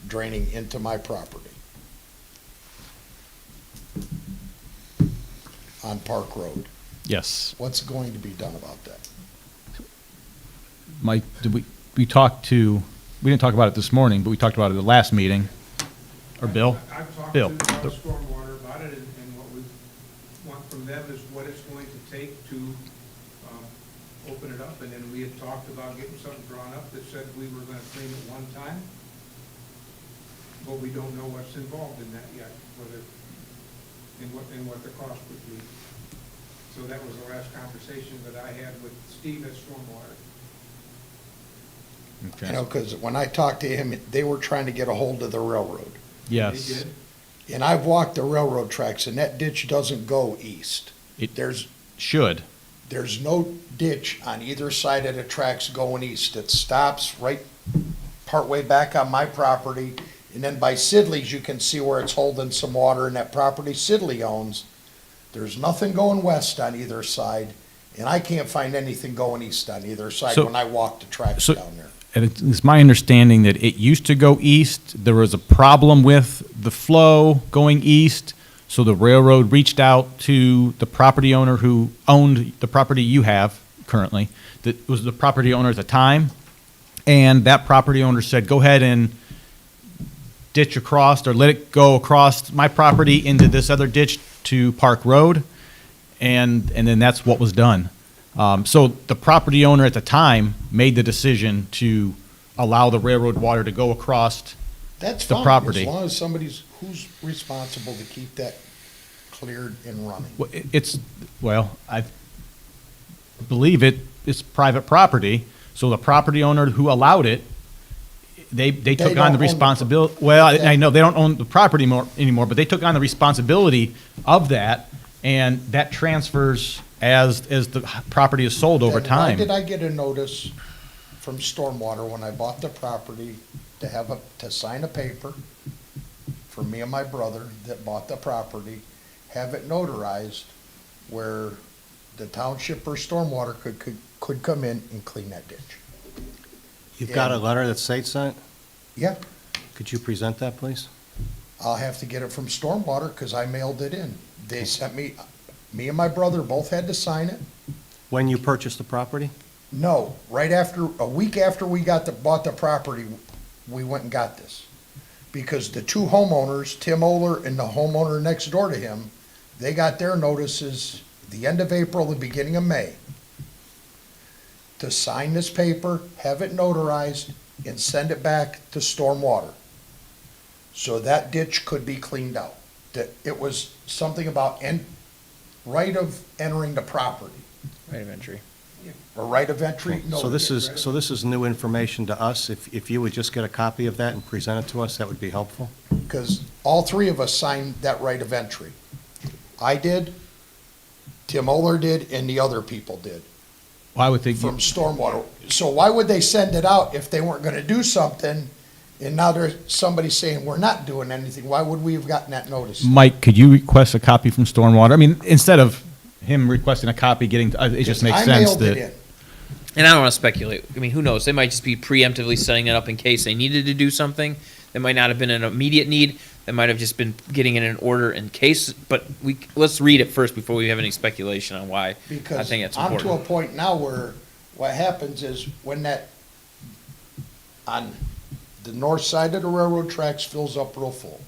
draining into my property on Park Road. Yes. What's going to be done about that? Mike, we talked to, we didn't talk about it this morning, but we talked about it at the last meeting. Or Bill? I've talked Bill. to Stormwater about it, and what we want from them is what it's going to take to open it up. And then we had talked about getting something drawn up that said we were gonna clean it one time, but we don't know what's involved in that yet, whether, and what the cost would be. So that was the last conversation that I had with Steve at Stormwater. You know, because when I talked to him, they were trying to get a hold of the railroad. They Yes. did. And I've walked the railroad tracks, and that ditch doesn't go east. It There's should. no ditch on either side of the tracks going east. It stops right partway back on my property, and then by Sidley's, you can see where it's holding some water in that property Sidley owns. There's nothing going west on either side, and I can't find anything going east on either side So- when I walk the tracks so- down there. And it's my understanding that it used to go east. There was a problem with the flow going east, so the railroad reached out to the property owner who owned the property you have currently, that was the property owner at the time, and that property owner said, go ahead and ditch across, or let it go across my property into this other ditch to Park Road, and then that's what was done. So the property owner at the time made the decision to allow the railroad water to go across. That's the fine, property. as long as who's responsible to keep that cleared and running. I believe it's private property, so the property owner who allowed it, they took don't on the own the responsibility. pro- Well, I know they don't own the property anymore, but they took on the responsibility of that, and that transfers as the property is sold over Then why time. did I get a notice from Stormwater when I bought the property to sign a paper for me and my brother that bought the property, have it notarized where the township or Stormwater could come in and clean that ditch? You've got a letter that states that? Yeah, Could you present that, please? I'll have to get it from Stormwater because I mailed it in. They sent me and my brother both had to sign it. When you purchased the property? No, a week after we bought the property, we went and got this. Because the two homeowners, Tim Oler and the homeowner next door to him, they got their notices the end of April, the beginning of May, to sign this paper, have it notarized, and send it back to Stormwater. So that ditch could be cleaned out. That it was something about right of entering the property, Right of entry. or right of entry. No, So this is new information to us. If you would just get a copy of that and present it to us, that would be helpful. because all three of us signed that right of entry. I did, Tim Oler did, and the other people did, Well, I would think, from Stormwater. So why would they send it out if they weren't gonna do something, and now there's somebody saying we're not doing anything? Why would we have gotten that notice? Mike, could you request a copy from Stormwater? I mean, instead of him requesting a copy, it just makes I sense mailed it that. in. And I don't want to speculate. I mean, who knows? They might just be preemptively setting it up in case they needed to do something. That might not have been an immediate need. They might have just been getting it in order in case. But let's read it first before we have any speculation on why. I Because think it's I'm to a important. point now where what happens is when on the north side of the railroad tracks fills up real full.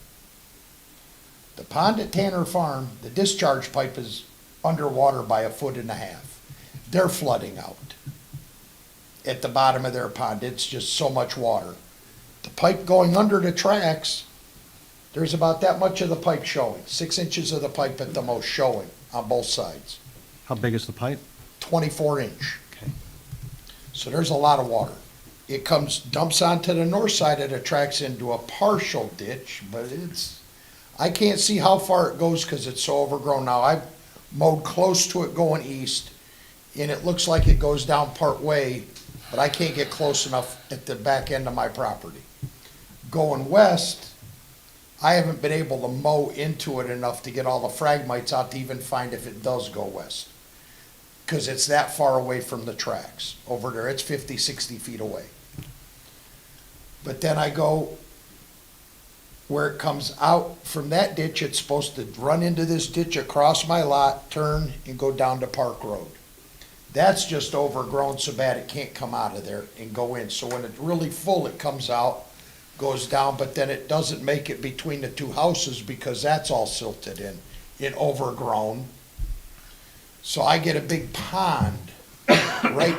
The pond at Tanner Farm, the discharge pipe is underwater by 1.5 feet. They're flooding out at the bottom of their pond. It's just so much water. The pipe going under the tracks, there's about that much of the pipe showing, 6 inches of the pipe at the most showing on both sides. How big is the pipe? 24-inch. Okay. So there's a lot of water. It dumps onto the north side of the tracks into a partial ditch, but I can't see how far it goes because it's so overgrown now. mowed close to it going east, and it looks like it goes down part way, but I can't get close enough at the back end of my property. Going west, I haven't been able to mow into it enough to get all the fragmites out to even find if it does go west. Because it's that far away from the tracks over there. It's 50, 60 feet away. But then I go where it comes out from that ditch, it's supposed to run into this ditch across my lot, turn, and go down to Park Road. That's just overgrown so bad it can't come out of there and go in. So when it's really full, it comes out, goes down, but then it doesn't make it between the two houses because that's all silted in overgrown. So I get a big pond right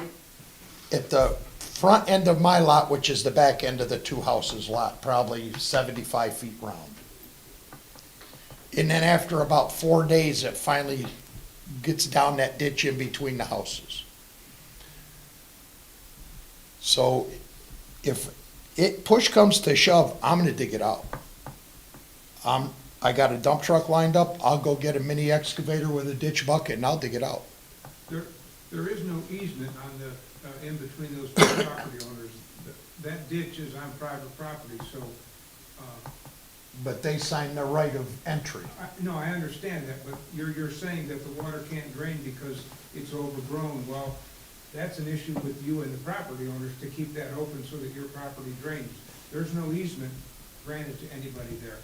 at the front end of my lot, which is the back end of the two houses lot, probably 75 feet round. And then after about 4 days, it finally gets down that ditch in between the houses. So if it push comes to shove, I'm gonna dig it out. I got a dump truck lined up, I'll go get a mini excavator with a ditch bucket and I'll dig it out. There is no easement on the, in between those two property owners. That ditch is on private property, so, But they signed the right of entry. no, I understand that, but you're saying that the water can't drain because it's overgrown. Well, that's an issue with you and the property owners to keep that open so that your property drains. There's no easement granted to anybody there.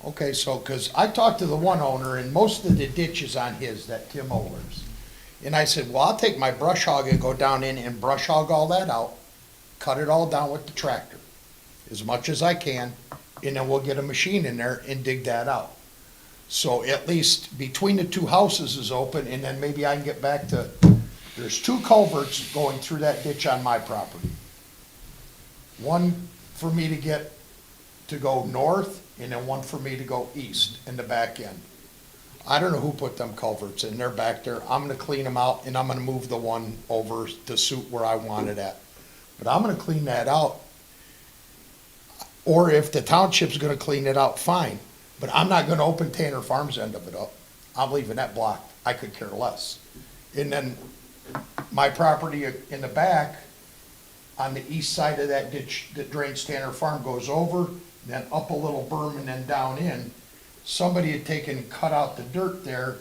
Okay, so, because I talked to the one owner, and most of the ditch is on his, that Tim Ohlers. And I said, well, I'll take my brush hog and go down in and brush hog all that out, cut it all down with the tractor, as much as I can, and then we'll get a machine in there and dig that out. So at least between the two houses is open, and then maybe I can get back to, there's two culverts going through that ditch on my property. One for me to get to go north, and then one for me to go east in the back end. I don't know who put them culverts in, they're back there. I'm gonna clean them out, and I'm gonna move the one over to suit where I want it at. But I'm gonna clean that out. Or if the township's gonna clean it out, fine. But I'm not gonna open Tanner Farms' end of it up. I'm leaving that blocked. I could care less. And then my property in the back, on the east side of that ditch that drains Tanner Farm goes over, then up a little berm and then down in. Somebody had taken and cut out the dirt there,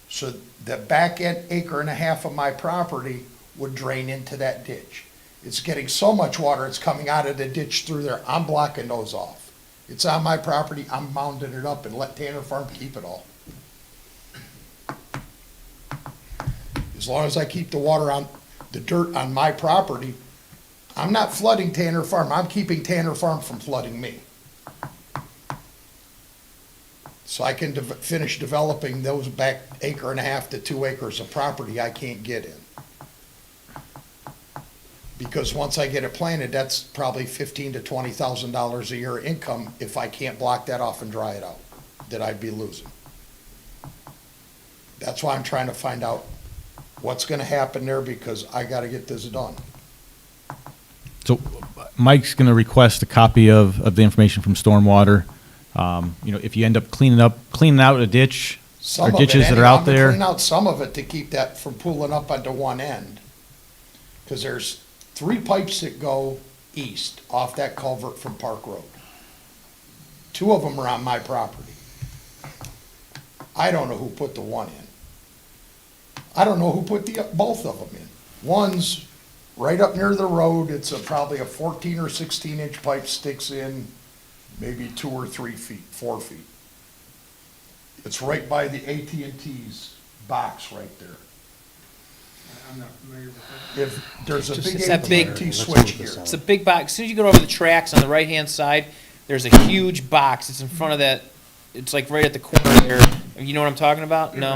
so the back end acre and a half of my property would drain into that ditch. It's getting so much water, it's coming out of the ditch through there. I'm blocking those off. It's on my property, I'm mounding it up and let Tanner Farm keep it all. As long as I keep the water on, the dirt on my property, I'm not flooding Tanner Farm, I'm keeping Tanner Farm from flooding me. So I can finish developing those back acre and a half to 2 acres of property I can't get in. Because once I get it planted, that's probably $15,000 to $20,000 a year income if I can't block that off and dry it out, that I'd be losing. That's why I'm trying to find out what's gonna happen there, because I gotta get this done. So Mike's going to request a copy of the information from Stormwater. If you end up cleaning out a ditch or ditches that are out I'm gonna there. clean out some of it to keep that from pooling up onto one end. Because there's 3 pipes that go east off that culvert from Park Road. 2 of them are on my property. I don't know who put the one in. I don't know who put both of them in. One's right up near the road, it's probably a 14 or 16 inch pipe, sticks in maybe 2 or 3 feet, 4 feet. It's right by the AT&T's box right there. I'm not familiar with that. If there's a big It's that big- AT&T switch here. It's a big box. As soon as you go over the tracks on the right-hand side, there's a huge box. It's in front of that, it's like right at the corner there. You know what I'm talking about? Yeah, No?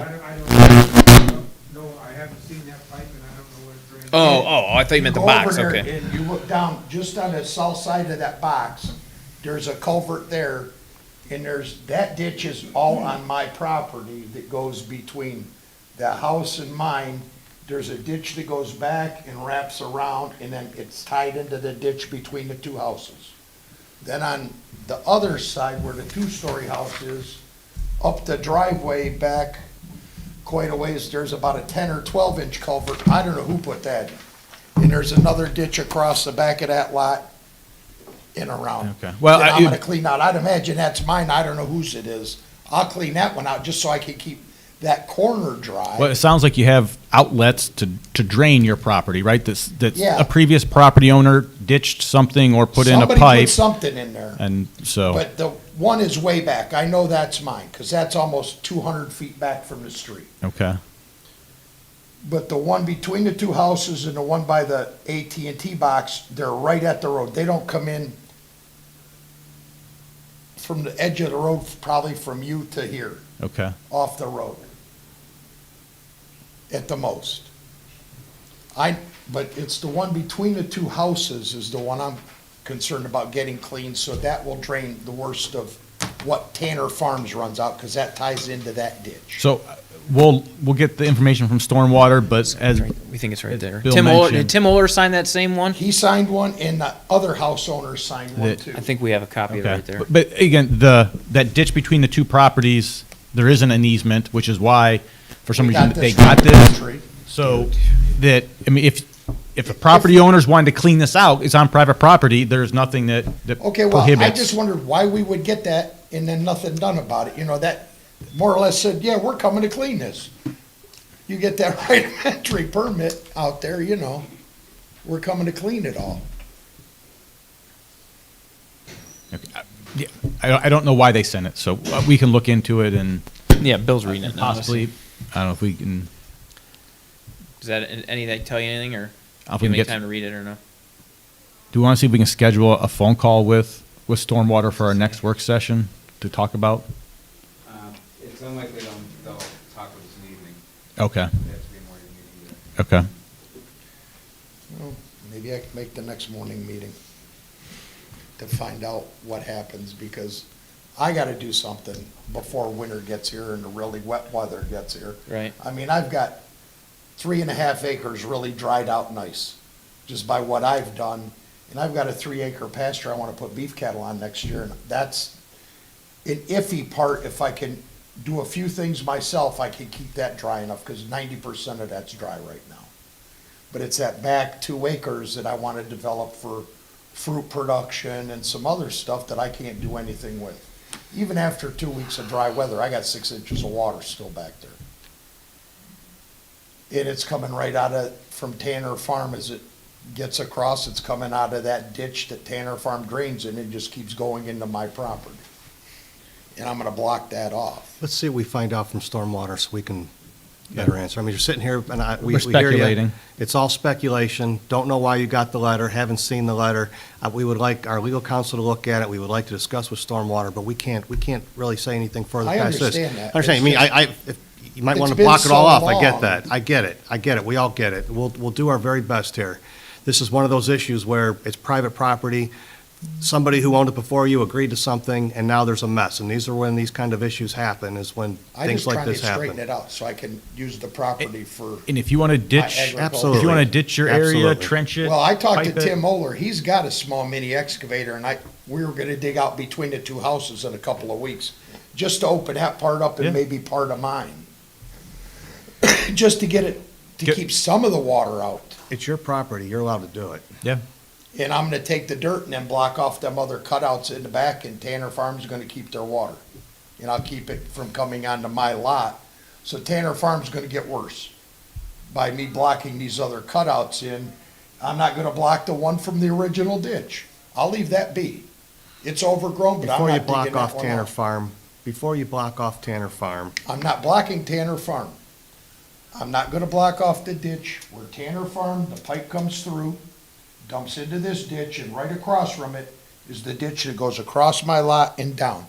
No, I haven't seen that pipe and I don't know what it drains. Oh, I thought you meant the Go box, over there okay. and you look down, just on the south side of that box, there's a culvert there, and that ditch is all on my property that goes between the house and mine. There's a ditch that goes back and wraps around, and then it's tied into the ditch between the 2 houses. Then on the other side where the 2-story house is, up the driveway back quite a ways, there's about a 10 or 12-inch culvert. I don't know who put that in. And there's another ditch across the back of that lot and around. Okay. Well, That I- I'm gonna clean out. I'd imagine that's mine. I don't know whose it is. I'll clean that one out just so I can keep that corner dry. Well, it sounds like you have outlets to drain your property, right? That's Yeah. a previous property owner ditched something or put in a Somebody pipe, put something in there. and so, But the one is way back. I know that's mine, because that's almost 200 feet back from the street. okay. But the one between the two houses and the one by the AT&T box, they're right at the road. They don't come in from the edge of the road, probably from you to here, Okay. off the road. At the most. But it's the one between the two houses is the one I'm concerned about getting clean, so that will drain the worst of what Tanner Farms runs out, because that ties into that ditch. So we'll get the information from Stormwater, but as, We think it's right there. Bill Tim Oler, mentioned- did Tim Oler sign that same one? He signed one, and the other house owner signed one That- too. I think we have a copy of it okay. right there. But again, that ditch between the two properties, there isn't an easement, which is why, for some We reason, got they this got from this. Tree. So that, I mean, if the property owners wanted to clean this out, it's on private property, there's nothing that Okay, well, I prohibits. just wondered why we would get that and then nothing done about it. You know, that more or less said, yeah, we're coming to clean this. You get that right of entry permit out there, you know, we're coming to clean it all. Yeah, I don't know why they sent it, so we can look into it and Yeah, Bill's reading it now. possibly, I don't know if we can, Does that, any of that tell you anything, or I'll give me get- time to read it or no? do you want to see if we can schedule a phone call with Stormwater for our next work session to talk about? It's unlikely they'll talk with us in the evening. Okay, It has to be a morning meeting. okay. Well, maybe I can make the next morning meeting to find out what happens, because I gotta do something before winter gets here and the really wet weather gets here. Right. I mean, I've got 3.5 acres really dried out nice, just by what I've done. And I've got a 3-acre pasture I wanna put beef cattle on next year, and that's an iffy part. If I can do a few things myself, I can keep that dry enough, because 90% of that's dry right now. But it's that back 2 acres that I wanna develop for fruit production and some other stuff that I can't do anything with. Even after 2 weeks of dry weather, I got 6 inches of water still back there. And it's coming right from Tanner Farm as it gets across, it's coming out of that ditch that Tanner Farm drains in and just keeps going into my property. And I'm gonna block that off. Let's see what we find out from Stormwater so we can better answer. I mean, you're sitting here and we We're hear you. speculating. It's all speculation. Don't know why you got the letter, haven't seen the letter. We would like our legal counsel to look at it. We would like to discuss with Stormwater, but we can't really say anything further I past this. understand that. I understand. I mean, you might It's want to been block it all so off. I get long. that. I get it. We all get it. We'll do our very best here. This is one of those issues where it's private property. Somebody who owned it before you agreed to something, and now there's a mess. And these are when these kind of issues happen, is when I things just like trying to this straighten happen. it out so I can use the property for. And if you want to ditch, agriculture. Absolutely. if you want to ditch your area, Absolutely. trench it. Well, I talked to pipe it. Tim Oler, he's got a small mini excavator, and we were gonna dig out between the two houses in a couple of weeks, just to open that part up Yeah. and maybe part of mine. Just to get it, to Get- keep some of the water out. It's your property. You're allowed to do it. Yeah, And I'm gonna take the dirt and then block off them other cutouts in the back, and Tanner Farm's gonna keep their water. And I'll keep it from coming onto my lot. So Tanner Farm's gonna get worse by me blocking these other cutouts in. I'm not gonna block the one from the original ditch. I'll leave that be. It's overgrown, but I'm Before you not block digging off that one Tanner out. Farm, before you block off Tanner Farm, I'm not blocking Tanner Farm. I'm not gonna block off the ditch where Tanner Farm, the pipe comes through, dumps into this ditch, and right across from it is the ditch that goes across my lot and down.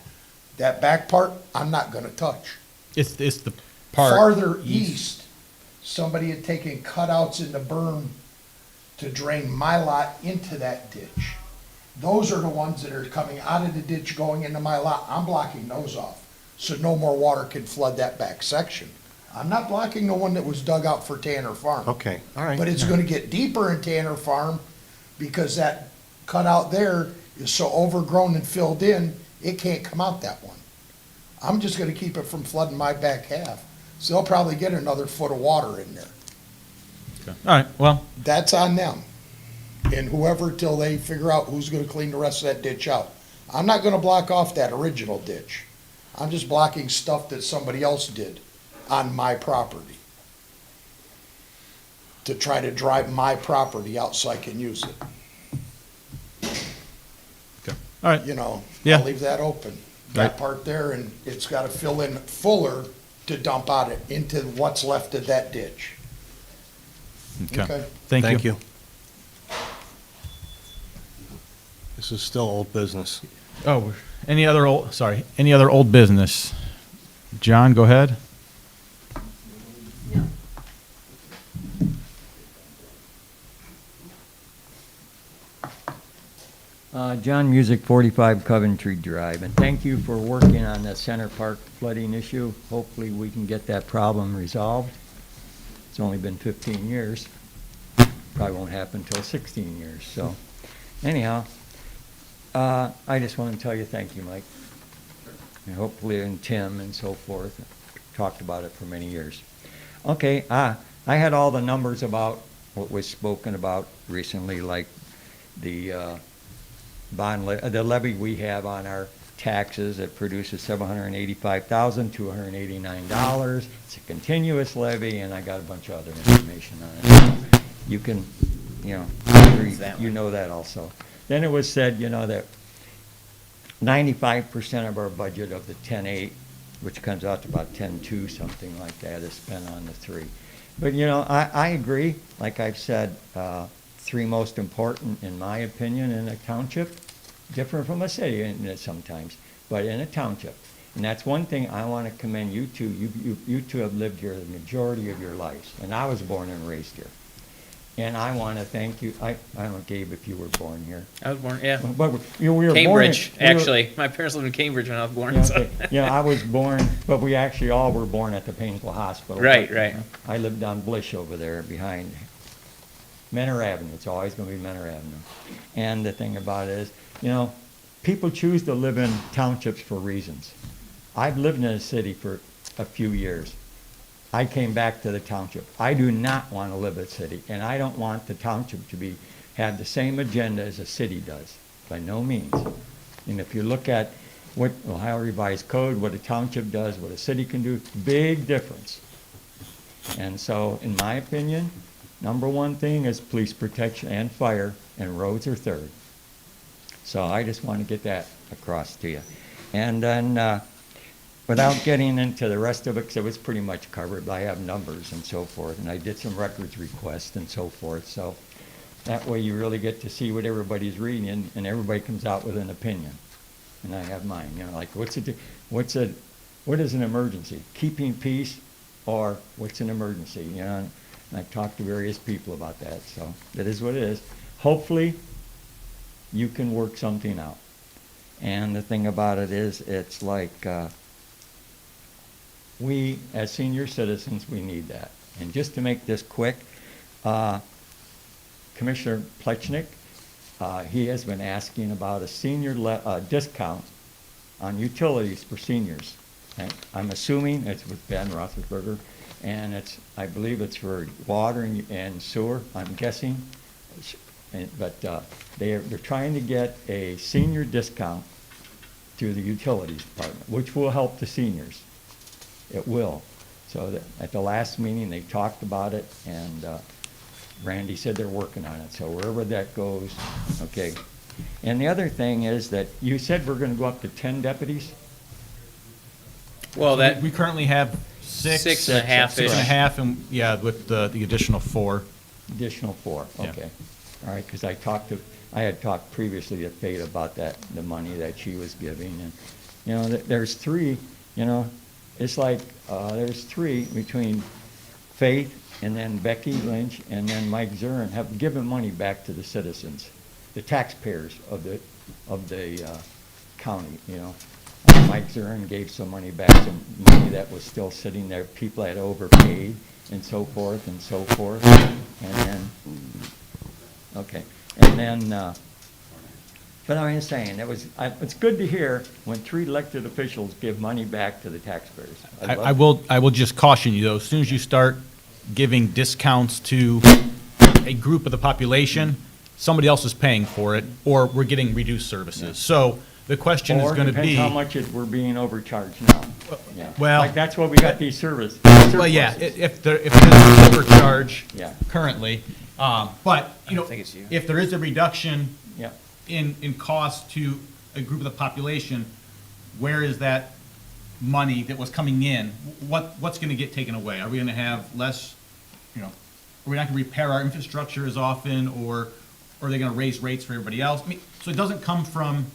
That back part, I'm not gonna touch. it's the part. Farther east, somebody had taken cutouts in the berm to drain my lot into that ditch. Those are the ones that are coming out of the ditch going into my lot. I'm blocking those off, so no more water can flood that back section. I'm not blocking the one that was dug out for Tanner Farm. okay, all right. But it's gonna get deeper in Tanner Farm because that cutout there is so overgrown and filled in, it can't come out that one. I'm just gonna keep it from flooding my back half. So they'll probably get another foot of water in there. Okay. All right, well, That's on them. And whoever, till they figure out who's gonna clean the rest of that ditch out. I'm not gonna block off that original ditch. I'm just blocking stuff that somebody else did on my property. To try to drive my property out so I can use it. okay, all right. You know, Yeah. I'll leave that open. Right. That part there, and it's gotta fill in fuller to dump out it into what's left of that ditch. Okay. Thank you. This is still old business. Oh, any other old business? John, go ahead. John Music, 45 Coventry Drive, and thank you for working on the Center Park flooding issue. Hopefully, we can get that problem resolved. It's only been 15 years. Probably won't happen until 16 years, so anyhow, I just want to tell you thank you, Mike. And hopefully, and Tim and so forth, talked about it for many years. Okay, I had all the numbers about what was spoken about recently, like the the levy we have on our taxes that produces $785,289. It's a continuous levy, and I got a bunch of other information on it. You can, you know that also. Then it was said, that 95% of our budget of the 10.8, which comes out to about 10.2, something like that, is spent on the three. But, I agree. Like I've said, three most important, in my opinion, in a township, different from a city in it sometimes, but in a township. And that's one thing I want to commend you to. You two have lived here the majority of your lives, and I was born and raised here. And I want to thank you. I don't know, Gabe, if you were born here. I was born, yeah. But we were Cambridge, born in, actually. My parents lived in Cambridge when I was born. Yeah, so. okay. Yeah, I was born, but we actually all were born at the Painesville Hospital. Right, right. I lived on Blish over there behind Menor Avenue. It's always going to be Menor Avenue. And the thing about it is, people choose to live in townships for reasons. I've lived in a city for a few years. I came back to the township. I do not want to live in a city, and I don't want the township to have the same agenda as a city does, by no means. And if you look at what Ohio Revised Code, what a township does, what a city can do, big difference. And so, in my opinion, number one thing is police protection and fire, and roads are third. So I just want to get that across to you. And then, without getting into the rest of it, because it was pretty much covered, I have numbers and so forth, and I did some records requests and so forth. So that way you really get to see what everybody's reading, and everybody comes out with an opinion. And I have mine, like what is an emergency? Keeping peace, or what's an emergency? And I've talked to various people about that, so that is what it is. Hopefully, you can work something out. And the thing about it is, it's like, we, as senior citizens, we need that. And just to make this quick, Commissioner Plechnik, he has been asking about a senior discount on utilities for seniors. And I'm assuming it's with Ben Roethlisberger, and I believe it's for water and sewer, I'm guessing. But they're trying to get a senior discount through the utilities department, which will help the seniors. It will. So at the last meeting, they talked about it, and Randy said they're working on it. So wherever that goes, okay. And the other thing is that you said we're going to go up to 10 deputies? Well, We currently have six. 6.5-ish. 6.5, and yeah, with the additional 4. Additional 4, Yeah. okay. All right, because I had talked previously to Fate about the money that she was giving, and, there's 3, it's like, there's 3 between Faith and then Becky Lynch and then Mike Zurin have given money back to the citizens, the taxpayers of the county, Mike Zurin gave some money back, some money that was still sitting there, people had overpaid and so forth, and then, okay, and then, But I'm just saying, it's good to hear when 3 elected officials give money back to the taxpayers. I will just caution you, though, as soon as you start giving discounts to a group of the population, somebody else is paying for it, or we're getting reduced services. So the question is going to Or be. depends how much we're being overcharged now. Yeah. Well- Like, that's what we got these services. Well, yeah, if there's an overcharge Yeah. currently, but, you know, think it's you. if there is a reduction Yeah. in cost to a group of the population, where is that money that was coming in? What's gonna get taken away? Are we gonna have less, you know, are we not gonna repair our infrastructure as often, or are they gonna raise rates for everybody else? I mean, so it doesn't come from,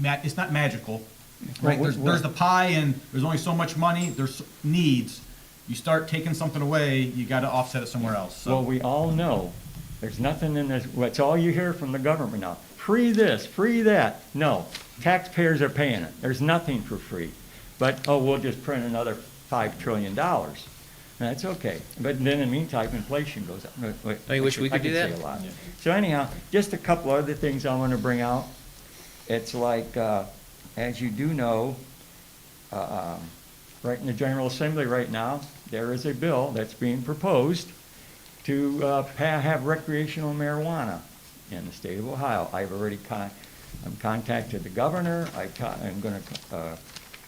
it's not magical, right? Well, There's the pie, and there's only so much money, there's needs. You start taking something away, you gotta offset it somewhere else, Well, so. we all know, there's nothing in this, what's all you hear from the government now, free this, free that. No, taxpayers are paying it. There's nothing for free. But, oh, we'll just print another $5 trillion. That's okay. But then in the meantime, inflation goes up. Don't you wish we could do that? I say a lot. So anyhow, just a couple other things I want to bring out. It's like, as you do know, right in the General Assembly right now, there is a bill that's being proposed to have recreational marijuana in the state of Ohio. I've already I'm contacted the governor. I'm going to,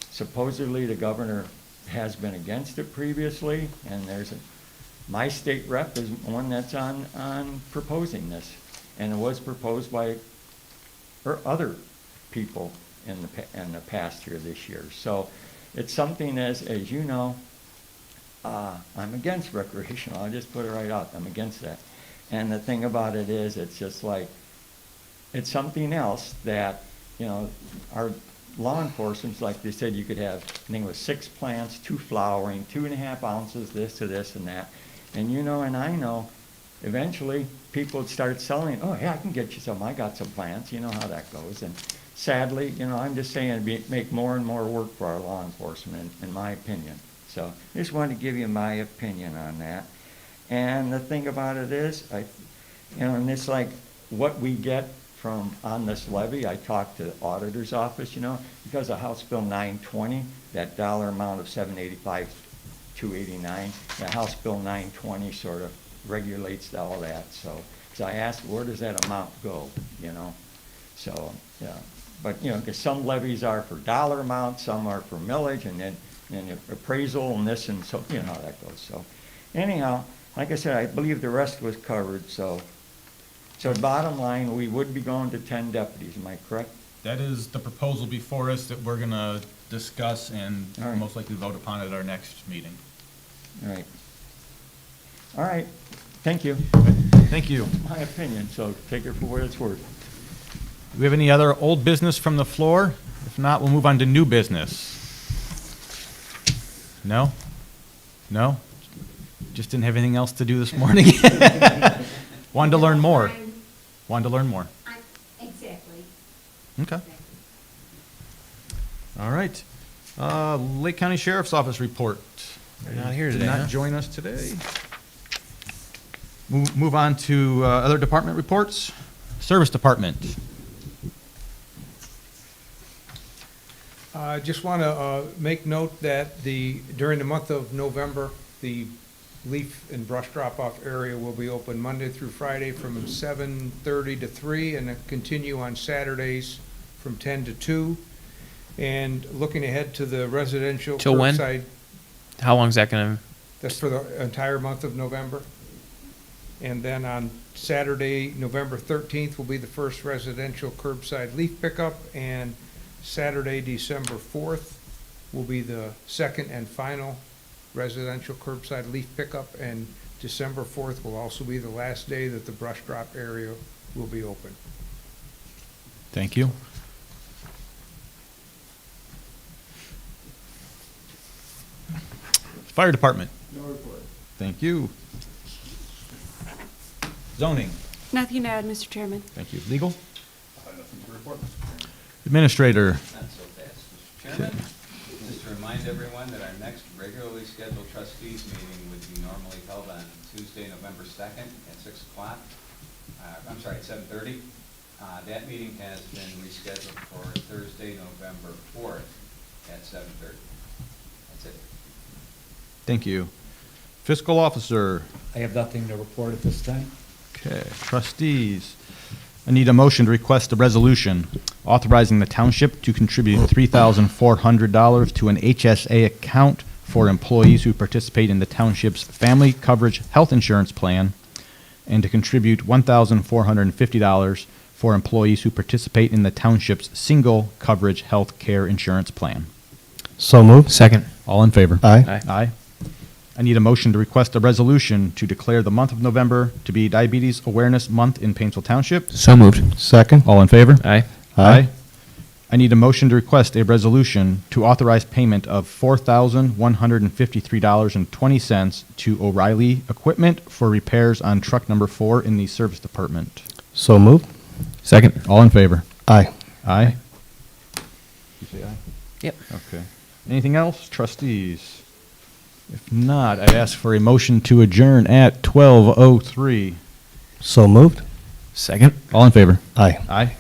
supposedly the governor has been against it previously, and my state rep is one that's on proposing this. And it was proposed by other people in the past year, this year. So it's something as you know, I'm against recreational. I'll just put it right out. I'm against that. And the thing about it is, it's just like, it's something else that, you know, our law enforcement's like they said you could have, I think it was 6 plants, 2 flowering, 2.5 ounces, this to this and that. And you know, and I know, eventually people would start selling, oh, yeah, I can get you some. I got some plants. You know how that goes. And sadly, you know, I'm just saying it'd make more and more work for our law enforcement, in my opinion. So I just wanted to give you my opinion on that. And the thing about it is, and it's like what we get from on this levy. I talked to the auditor's office, you know, because of House Bill 920, that dollar amount of $785, $289, the House Bill 920 sort of regulates all that. So I asked, where does that amount go, you know? So, yeah. But, you know, because some levies are for dollar amount, some are for millage, and then appraisal and this, and so, you know how that goes. So anyhow, like I said, I believe the rest was covered. So bottom line, we would be going to 10 deputies, am I correct? That is the proposal before us that we're gonna discuss and All right. most likely vote upon at our next meeting. All right. All right, thank you. Thank you. My opinion, so take it for what it's worth. Do we have any other old business from the floor? If not, we'll move on to new business. No? No? Just didn't have anything else to do this morning? Wanted to learn more. Wanted to learn more. Exactly. Okay. All right. Lake County Sheriff's Office report. They're not here Did today, not huh? join us today. Move on to other department reports. Service Department. I just want to make note that during the month of November, the leaf and brush drop-off area will be open Monday through Friday from 7:30 to 3, and then continue on Saturdays from 10 to 2. And looking ahead to the residential Till when? curbside, How long is that gonna? that's for the entire month of November. And then on Saturday, November 13th, will be the first residential curbside leaf pickup, and Saturday, December 4th, will be the second and final residential curbside leaf pickup, and December 4th will also be the last day that the brush drop area will be open. Thank you. Fire Department. No report. Thank you. Zoning. Nothing to add, Mr. Chairman. Thank you. Legal. Nothing to report, Mr. Chairman. Administrator. Not so fast, Mr. Chairman. Just to remind everyone that our next regularly scheduled trustees meeting would be normally held on Tuesday, November 2nd at 6 o'clock. I'm sorry, at 7:30. That meeting has been rescheduled for Thursday, November 4th at 7:30. That's it. Thank you. Fiscal officer. I have nothing to report at this time. Okay, trustees. I need a motion to request a resolution authorizing the township to contribute $3,400 to an HSA account for employees who participate in the township's family coverage health insurance plan, and to contribute $1,450 for employees who participate in the township's single coverage health care insurance plan. So moved. Second. All in favor? Aye. Aye. I need a motion to request a resolution to declare the month of November to be Diabetes Awareness Month in Painesville Township. So moved. Second. All in favor? Aye. Aye. I need a motion to request a resolution to authorize payment of $4,153.20 to O'Reilly Equipment for repairs on truck number 4 in the service department. So moved. Second. All in favor? Aye. Aye. You say aye? Yep. Okay. Anything else, trustees? If not, I'd ask for a motion to adjourn at 12:03. So moved. Second. All in favor? Aye. Aye.